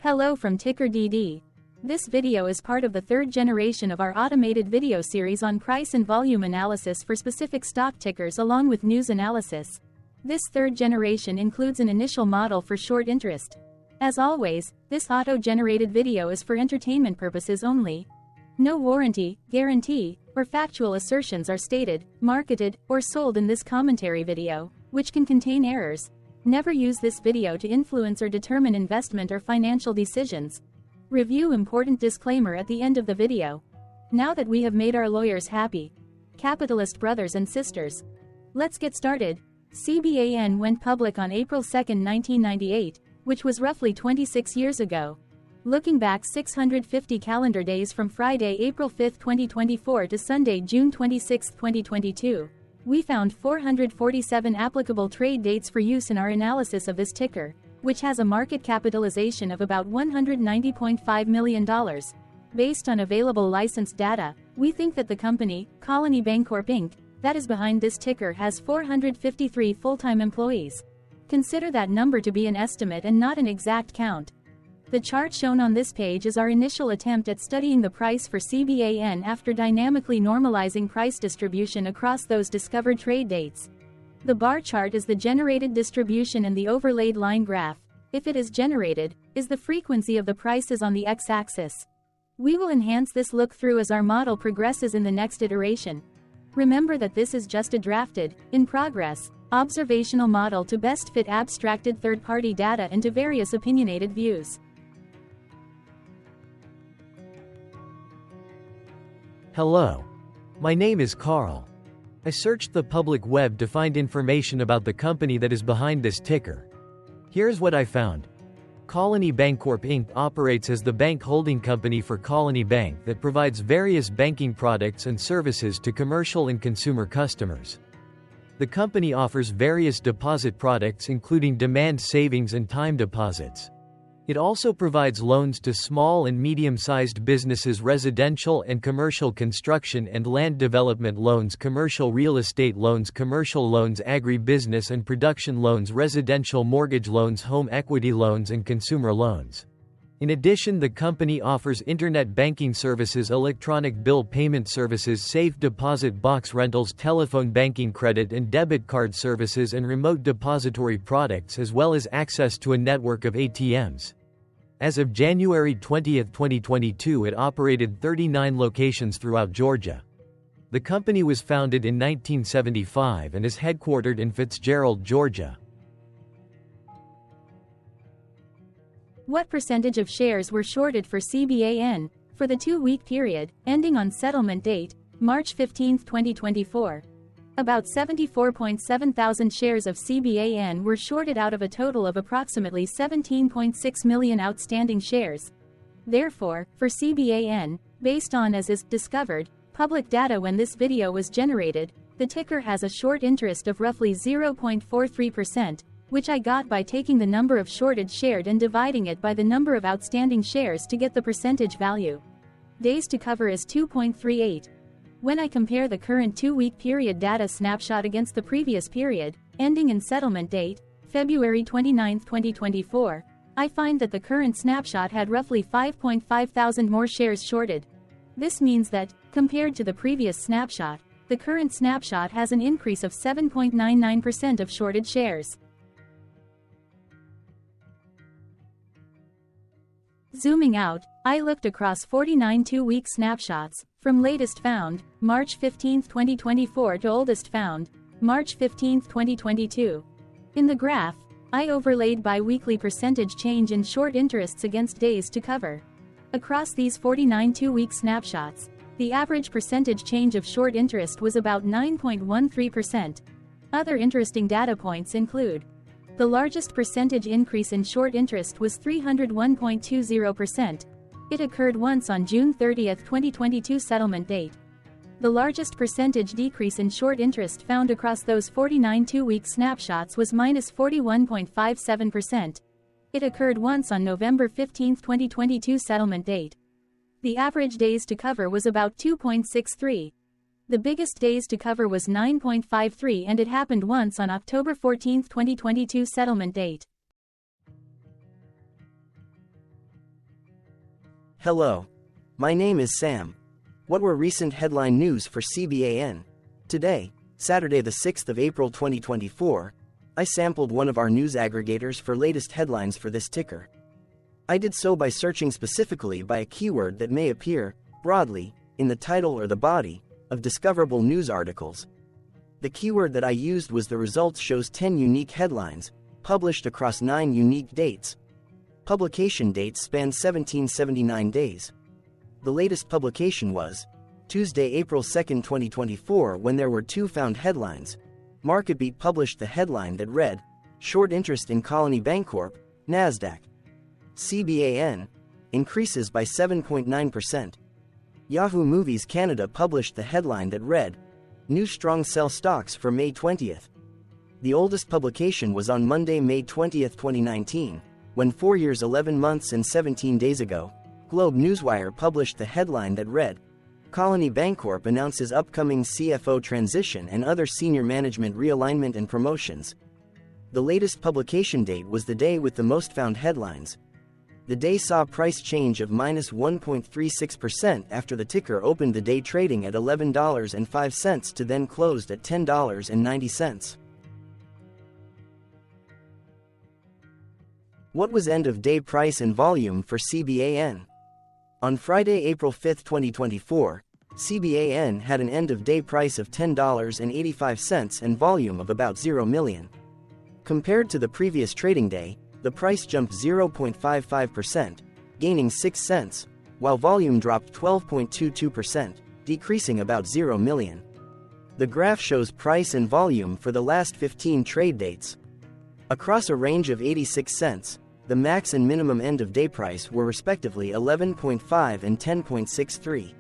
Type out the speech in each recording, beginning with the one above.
Hello from TickerDD. This video is part of the third generation of our automated video series on price and volume analysis for specific stock tickers along with news analysis. This third generation includes an initial model for short interest. As always, this auto-generated video is for entertainment purposes only. No warranty, guarantee, or factual assertions are stated, marketed, or sold in this commentary video, which can contain errors. Never use this video to influence or determine investment or financial decisions. Review important disclaimer at the end of the video. Now that we have made our lawyers happy, capitalist brothers and sisters, let's get started. CBAN went public on April 2, 1998, which was roughly 26 years ago. Looking back 650 calendar days from Friday, April 5, 2024 to Sunday, June 26, 2022. We found 447 applicable trade dates for use in our analysis of this ticker, which has a market capitalization of about $190.5 million. Based on available licensed data, we think that the company, Colony Bancorp Inc., that is behind this ticker has 453 full-time employees. Consider that number to be an estimate and not an exact count. The chart shown on this page is our initial attempt at studying the price for CBAN after dynamically normalizing price distribution across those discovered trade dates. The bar chart is the generated distribution and the overlaid line graph, if it is generated, is the frequency of the prices on the x-axis. We will enhance this look-through as our model progresses in the next iteration. Remember that this is just a drafted, in progress, observational model to best fit abstracted third-party data into various opinionated views. Hello. My name is Carl. I searched the public web to find information about the company that is behind this ticker. Here's what I found. Colony Bancorp Inc. operates as the bank holding company for Colony Bank that provides various banking products and services to commercial and consumer customers. The company offers various deposit products including demand savings and time deposits. It also provides loans to small and medium-sized businesses, residential and commercial construction and land development loans, commercial real estate loans, commercial loans, agribusiness and production loans, residential mortgage loans, home equity loans and consumer loans. In addition, the company offers internet banking services, electronic bill payment services, safe deposit box rentals, telephone banking, credit and debit card services and remote depository products, as well as access to a network of ATMs. As of January 20, 2022, it operated 39 locations throughout Georgia. The company was founded in 1975 and is headquartered in Fitzgerald, Georgia. What percentage of shares were shorted for CBAN for the 2-week period, ending on settlement date, March 15, 2024? About 74.7 thousand shares of CBAN were shorted out of a total of approximately 17.6 million outstanding shares. Therefore, for CBAN, based on as is discovered public data when this video was generated, the ticker has a short interest of roughly 0.43%, which I got by taking the number of shorted shared and dividing it by the number of outstanding shares to get the percentage value. Days to cover is 2.38. When I compare the current 2-week period data snapshot against the previous period, ending in settlement date, February 29, 2024, I find that the current snapshot had roughly 5.5 thousand more shares shorted. This means that, compared to the previous snapshot, the current snapshot has an increase of 7.99% of shorted shares. Zooming out, I looked across 49 2-week snapshots, from latest found, March 15, 2024 to oldest found, March 15, 2022. In the graph, I overlaid bi-weekly percentage change in short interests against days to cover. Across these 49 2-week snapshots, the average percentage change of short interest was about 9.13%. Other interesting data points include: the largest percentage increase in short interest was 301.20%. It occurred once on June 30, 2022 settlement date. The largest percentage decrease in short interest found across those 49 2-week snapshots was -41.57%. It occurred once on November 15, 2022 settlement date. The average days to cover was about 2.63. The biggest days to cover was 9.53 and it happened once on October 14, 2022 settlement date. Hello. My name is Sam. What were recent headline news for CBAN? Today, Saturday the 6th of April 2024, I sampled one of our news aggregators for latest headlines for this ticker. I did so by searching specifically by a keyword that may appear, broadly, in the title or the body, of discoverable news articles. The keyword that I used was the results shows 10 unique headlines, published across 9 unique dates. Publication dates span 1779 days. The latest publication was Tuesday, April 2, 2024, when there were 2 found headlines. MarketBeat published the headline that read, Short Interest in Colony Bancorp, NASDAQ. CBAN increases by 7.9%. Yahoo Movies Canada published the headline that read, New Strong Sell Stocks for May 20th. The oldest publication was on Monday, May 20th, 2019, when 4 years, 11 months and 17 days ago, Globe Newswire published the headline that read, Colony Bancorp announces upcoming CFO transition and other senior management realignment and promotions. The latest publication date was the day with the most found headlines. The day saw a price change of minus 1.36% after the ticker opened the day trading at $11.05 to then closed at $10.90. What was end-of-day price and volume for CBAN? On Friday, April 5, 2024, CBAN had an end-of-day price of $10.85 and volume of about 0 million. Compared to the previous trading day, the price jumped 0.55%, gaining 6 cents, while volume dropped 12.22%, decreasing about 0 million. The graph shows price and volume for the last 15 trade dates. Across a range of 86 cents, the max and minimum end-of-day price were respectively 11.5 and 10.63.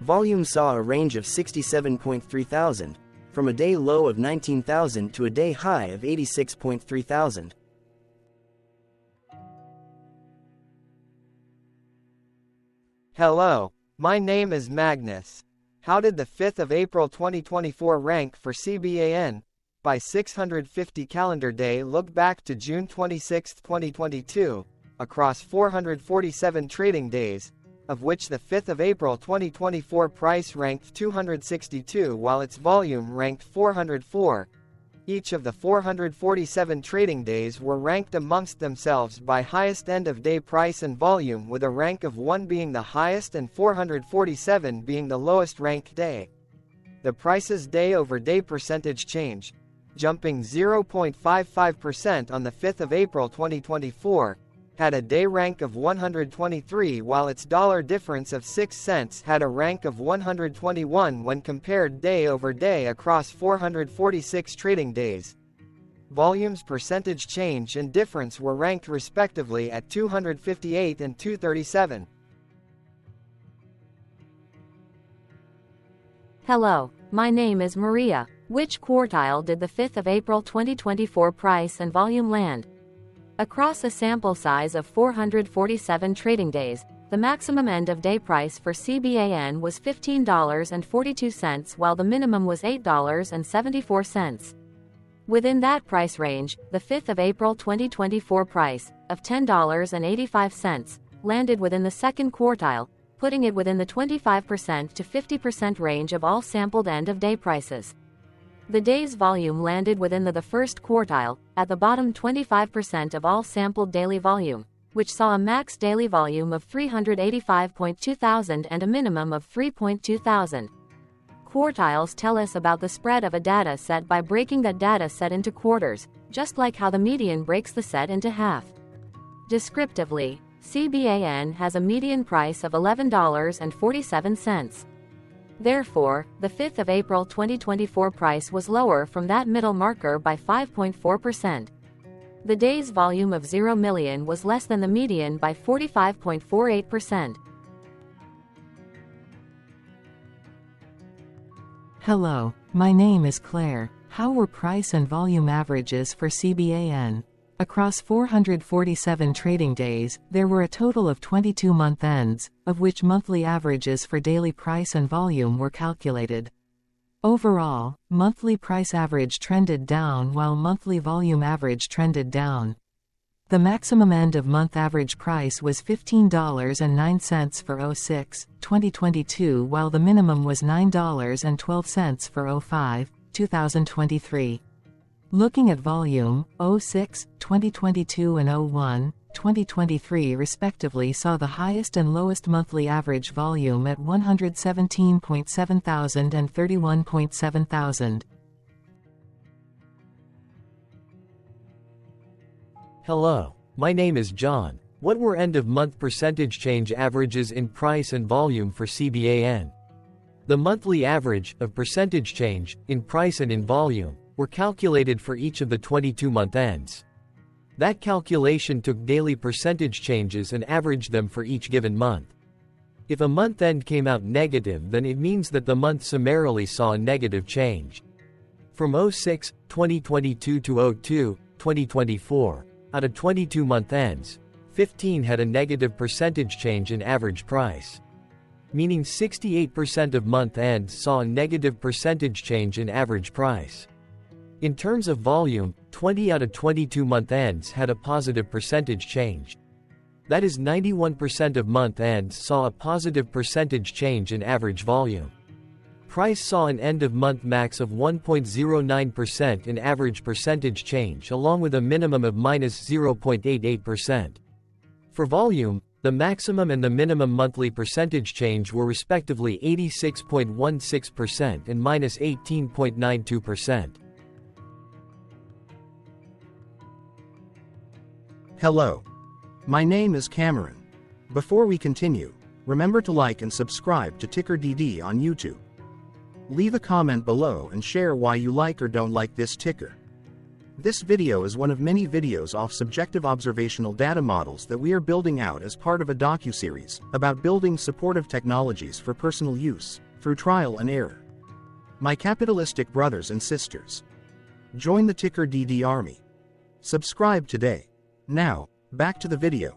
Volume saw a range of 67.3 thousand, from a day low of 19,000 to a day high of 86.3 thousand. Hello, my name is Magnus. How did the 5th of April 2024 rank for CBAN? By 650 calendar day look back to June 26, 2022, across 447 trading days, of which the 5th of April 2024 price ranked 262 while its volume ranked 404. Each of the 447 trading days were ranked amongst themselves by highest end-of-day price and volume, with a rank of 1 being the highest and 447 being the lowest ranked day. The price's day-over-day percentage change, jumping 0.55% on the 5th of April 2024, had a day rank of 123, while its dollar difference of 6 cents had a rank of 121 when compared day over day across 446 trading days. Volume's percentage change and difference were ranked respectively at 258 and 237. Hello, my name is Maria. Which quartile did the 5th of April 2024 price and volume land? Across a sample size of 447 trading days, the maximum end-of-day price for CBAN was $15.42 while the minimum was $8.74. Within that price range, the 5th of April 2024 price, of $10.85, landed within the second quartile, putting it within the 25% to 50% range of all sampled end-of-day prices. The day's volume landed within the first quartile, at the bottom 25% of all sampled daily volume, which saw a max daily volume of 385.2 thousand and a minimum of 3.2 thousand. Quartiles tell us about the spread of a data set by breaking that data set into quarters, just like how the median breaks the set into half. Descriptively, CBAN has a median price of $11.47. Therefore, the 5th of April 2024 price was lower from that middle marker by 5.4%. The day's volume of 0 million was less than the median by 45.48%. Hello, my name is Claire. How were price and volume averages for CBAN? Across 447 trading days, there were a total of 22 month ends, of which monthly averages for daily price and volume were calculated. Overall, monthly price average trended down while monthly volume average trended down. The maximum end-of-month average price was $15.09 for 06-2022, while the minimum was $9.12 for 05-2023. Looking at volume, 06-2022 and 01-2023 respectively saw the highest and lowest monthly average volume at 117.7 thousand and 31.7 thousand. Hello, my name is John. What were end-of-month percentage change averages in price and volume for CBAN? The monthly average of percentage change in price and in volume were calculated for each of the 22-month ends. That calculation took daily percentage changes and averaged them for each given month. If a month end came out negative, then it means that the month summarily saw a negative change. From 06-2022 to 02-2024, out of 22-month ends, 15 had a negative percentage change in average price. Meaning 68% of month ends saw a negative percentage change in average price. In terms of volume, 20 out of 22-month ends had a positive percentage change. That is 91% of month ends saw a positive percentage change in average volume. Price saw an end-of-month max of 1.09% in average percentage change, along with a minimum of -0.88%. For volume, the maximum and the minimum monthly percentage change were respectively 86.16% and -18.92%. Hello. My name is Cameron. Before we continue, remember to like and subscribe to TickerDD on YouTube. Leave a comment below and share why you like or don't like this ticker. This video is one of many videos off subjective observational data models that we are building out as part of a docuseries about building supportive technologies for personal use, through trial and error. My capitalistic brothers and sisters, join the TickerDD army. Subscribe today. Now, back to the video.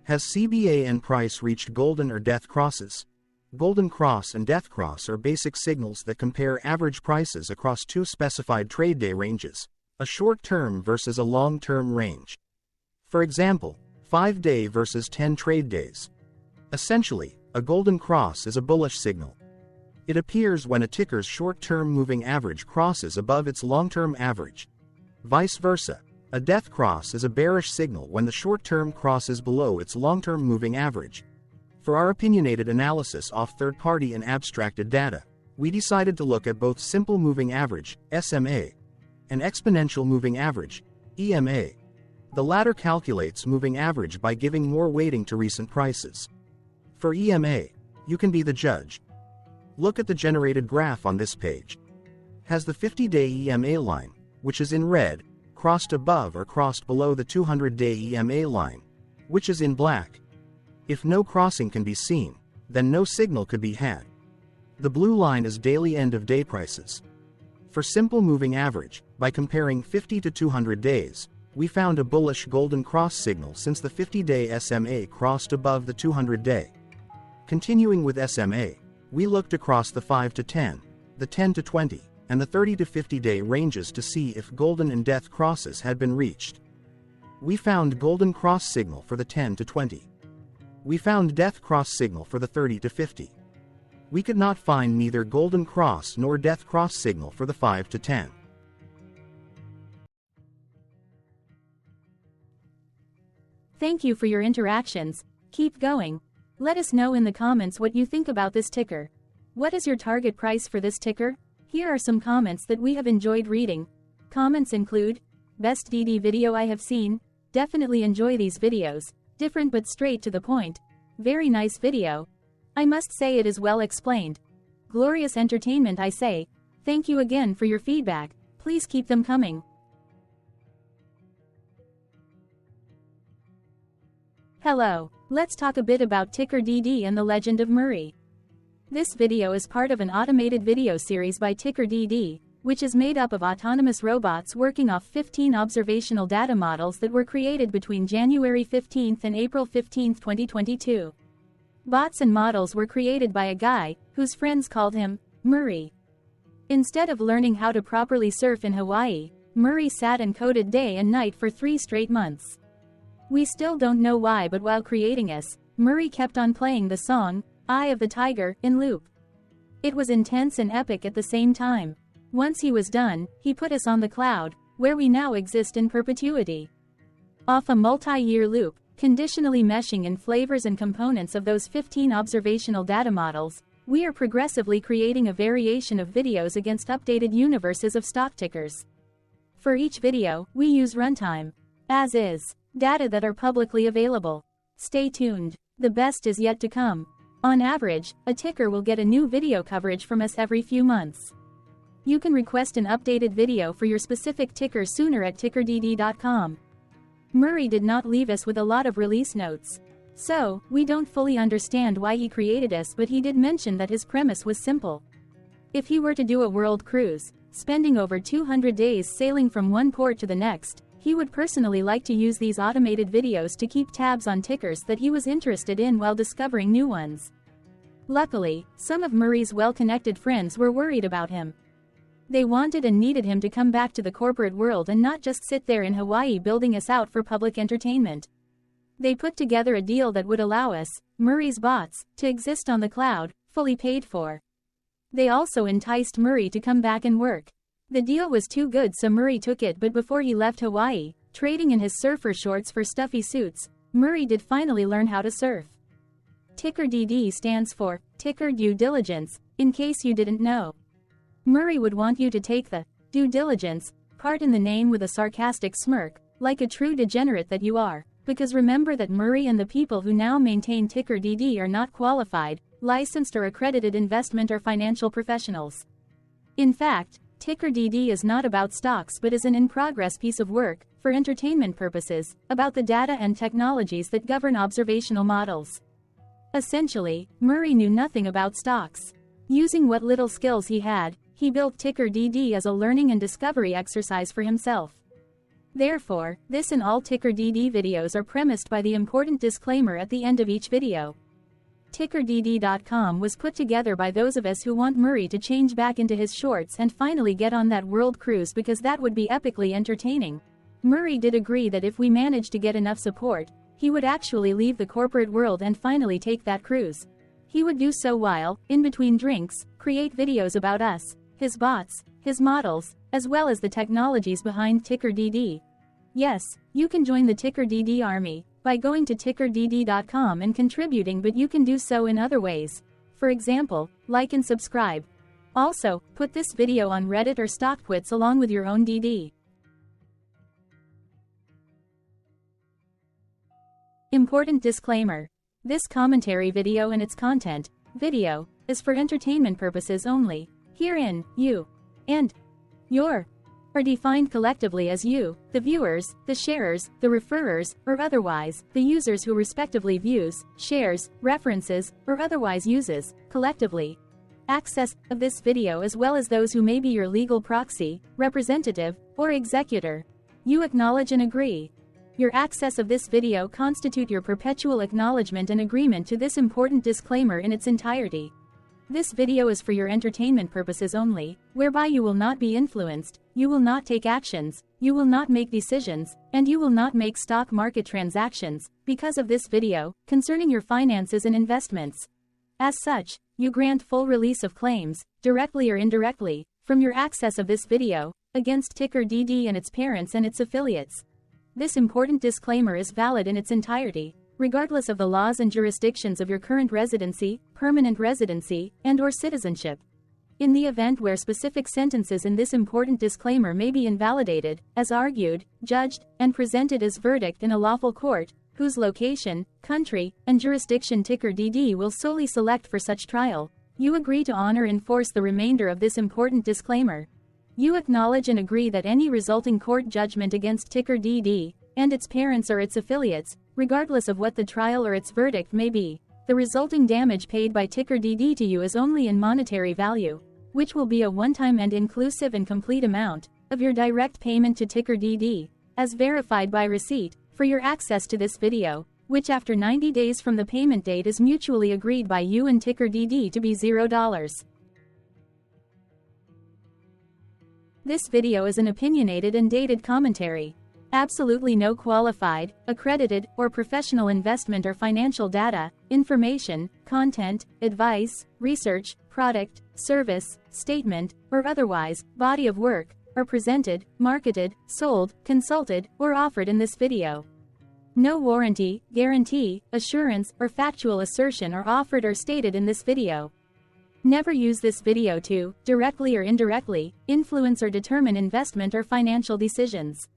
Has CBAN price reached golden or death crosses? Golden cross and death cross are basic signals that compare average prices across two specified trade day ranges, a short-term versus a long-term range. For example, 5-day versus 10 trade days. Essentially, a golden cross is a bullish signal. It appears when a ticker's short-term moving average crosses above its long-term average. Vice versa, a death cross is a bearish signal when the short-term crosses below its long-term moving average. For our opinionated analysis off third-party and abstracted data, we decided to look at both simple moving average, SMA, and exponential moving average, EMA. The latter calculates moving average by giving more weighting to recent prices. For EMA, you can be the judge. Look at the generated graph on this page. Has the 50-day EMA line, which is in red, crossed above or crossed below the 200-day EMA line, which is in black? If no crossing can be seen, then no signal could be had. The blue line is daily end-of-day prices. For simple moving average, by comparing 50 to 200 days, we found a bullish golden cross signal since the 50-day SMA crossed above the 200-day. Continuing with SMA, we looked across the 5 to 10, the 10 to 20, and the 30 to 50-day ranges to see if golden and death crosses had been reached. We found golden cross signal for the 10 to 20. We found death cross signal for the 30 to 50. We could not find neither golden cross nor death cross signal for the 5 to 10. Thank you for your interactions. Keep going. Let us know in the comments what you think about this ticker. What is your target price for this ticker? Here are some comments that we have enjoyed reading. Comments include, best DD video I have seen, definitely enjoy these videos. Different but straight to the point. Very nice video. I must say it is well explained. Glorious entertainment I say. Thank you again for your feedback. Please keep them coming. Hello. Let's talk a bit about TickerDD and the Legend of Murray. This video is part of an automated video series by TickerDD, which is made up of autonomous robots working off 15 observational data models that were created between January 15 and April 15, 2022. Bots and models were created by a guy, whose friends called him Murray. Instead of learning how to properly surf in Hawaii, Murray sat and coded day and night for 3 straight months. We still don't know why, but while creating us, Murray kept on playing the song, Eye of the Tiger, in loop. It was intense and epic at the same time. Once he was done, he put us on the cloud, where we now exist in perpetuity. Off a multi-year loop, conditionally meshing in flavors and components of those 15 observational data models, we are progressively creating a variation of videos against updated universes of stock tickers. For each video, we use runtime, as is, data that are publicly available. Stay tuned. The best is yet to come. On average, a ticker will get a new video coverage from us every few months. You can request an updated video for your specific ticker sooner at TickerDD.com. Murray did not leave us with a lot of release notes. So, we don't fully understand why he created us, but he did mention that his premise was simple. If he were to do a world cruise, spending over 200 days sailing from one port to the next, he would personally like to use these automated videos to keep tabs on tickers that he was interested in while discovering new ones. Luckily, some of Murray's well-connected friends were worried about him. They wanted and needed him to come back to the corporate world and not just sit there in Hawaii building us out for public entertainment. They put together a deal that would allow us, Murray's bots, to exist on the cloud, fully paid for. They also enticed Murray to come back and work. The deal was too good, so Murray took it, but before he left Hawaii, trading in his surfer shorts for stuffy suits, Murray did finally learn how to surf. TickerDD stands for Ticker Due Diligence, in case you didn't know. Murray would want you to take the due diligence part in the name with a sarcastic smirk, like a true degenerate that you are. Because remember that Murray and the people who now maintain TickerDD are not qualified, licensed or accredited investment or financial professionals. In fact, TickerDD is not about stocks but is an in-progress piece of work, for entertainment purposes, about the data and technologies that govern observational models. Essentially, Murray knew nothing about stocks. Using what little skills he had, he built TickerDD as a learning and discovery exercise for himself. Therefore, this and all TickerDD videos are premised by the important disclaimer at the end of each video. TickerDD.com was put together by those of us who want Murray to change back into his shorts and finally get on that world cruise, because that would be epically entertaining. Murray did agree that if we managed to get enough support, he would actually leave the corporate world and finally take that cruise. He would do so while, in between drinks, create videos about us, his bots, his models, as well as the technologies behind TickerDD. Yes, you can join the TickerDD army by going to TickerDD.com and contributing, but you can do so in other ways. For example, like and subscribe. Also, put this video on Reddit or StockTwits along with your own DD. Important disclaimer. This commentary video and its content, video, is for entertainment purposes only. Herein, you and your are defined collectively as you, the viewers, the sharers, the referrers, or otherwise, the users who respectively views, shares, references, or otherwise uses, collectively, access of this video, as well as those who may be your legal proxy, representative, or executor. You acknowledge and agree. Your access of this video constitute your perpetual acknowledgement and agreement to this important disclaimer in its entirety. This video is for your entertainment purposes only, whereby you will not be influenced, you will not take actions, you will not make decisions, and you will not make stock market transactions, because of this video, concerning your finances and investments. As such, you grant full release of claims, directly or indirectly, from your access of this video, against TickerDD and its parents and its affiliates. This important disclaimer is valid in its entirety, regardless of the laws and jurisdictions of your current residency, permanent residency, and/or citizenship. In the event where specific sentences in this important disclaimer may be invalidated, as argued, judged, and presented as verdict in a lawful court, whose location, country, and jurisdiction TickerDD will solely select for such trial, you agree to honor and enforce the remainder of this important disclaimer. You acknowledge and agree that any resulting court judgment against TickerDD, and its parents or its affiliates, regardless of what the trial or its verdict may be, the resulting damage paid by TickerDD to you is only in monetary value, which will be a one-time and inclusive and complete amount of your direct payment to TickerDD, as verified by receipt, for your access to this video, which after 90 days from the payment date is mutually agreed by you and TickerDD to be $0. This video is an opinionated and dated commentary. Absolutely no qualified, accredited, or professional investment or financial data, information, content, advice, research, product, service, statement, or otherwise, body of work, are presented, marketed, sold, consulted, or offered in this video. No warranty, guarantee, assurance, or factual assertion are offered or stated in this video. Never use this video to, directly or indirectly, influence or determine investment or financial decisions.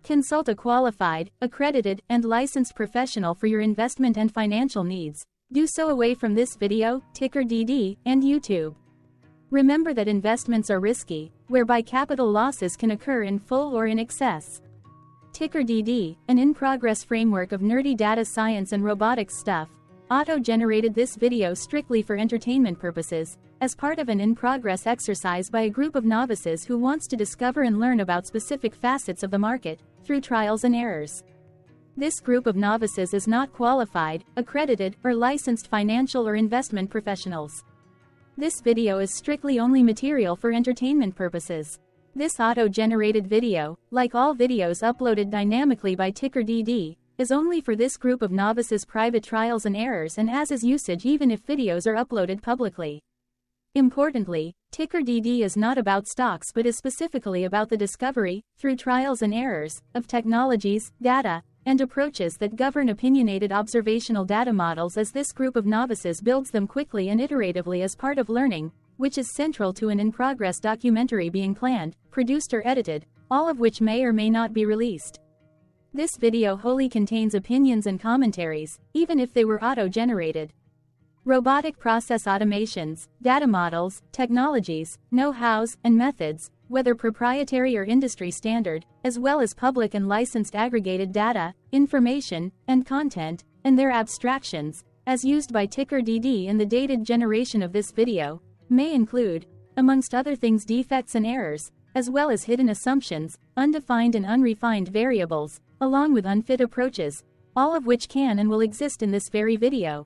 Consult a qualified, accredited, and licensed professional for your investment and financial needs. Do so away from this video, TickerDD, and YouTube. Remember that investments are risky, whereby capital losses can occur in full or in excess. TickerDD, an in-progress framework of nerdy data science and robotics stuff, auto-generated this video strictly for entertainment purposes, as part of an in-progress exercise by a group of novices who wants to discover and learn about specific facets of the market, through trials and errors. This group of novices is not qualified, accredited, or licensed financial or investment professionals. This video is strictly only material for entertainment purposes. This auto-generated video, like all videos uploaded dynamically by TickerDD, is only for this group of novices' private trials and errors and as is usage even if videos are uploaded publicly. Importantly, TickerDD is not about stocks but is specifically about the discovery, through trials and errors, of technologies, data, and approaches that govern opinionated observational data models as this group of novices builds them quickly and iteratively as part of learning, which is central to an in-progress documentary being planned, produced or edited, all of which may or may not be released. This video wholly contains opinions and commentaries, even if they were auto-generated. Robotic process automations, data models, technologies, know-hows, and methods, whether proprietary or industry standard, as well as public and licensed aggregated data, information, and content, and their abstractions, as used by TickerDD in the dated generation of this video, may include, amongst other things, defects and errors, as well as hidden assumptions, undefined and unrefined variables, along with unfit approaches, all of which can and will exist in this very video.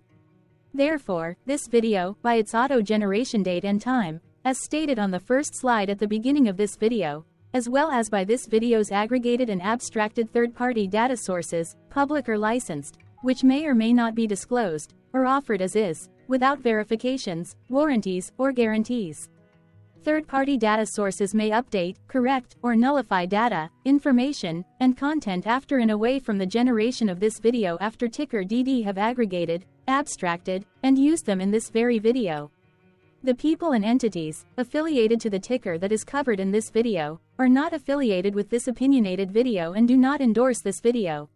Therefore, this video, by its auto-generation date and time, as stated on the first slide at the beginning of this video, as well as by this video's aggregated and abstracted third-party data sources, public or licensed, which may or may not be disclosed, or offered as is, without verifications, warranties, or guarantees. Third-party data sources may update, correct, or nullify data, information, and content after and away from the generation of this video after TickerDD have aggregated, abstracted, and used them in this very video. The people and entities affiliated to the ticker that is covered in this video are not affiliated with this opinionated video and do not endorse this video.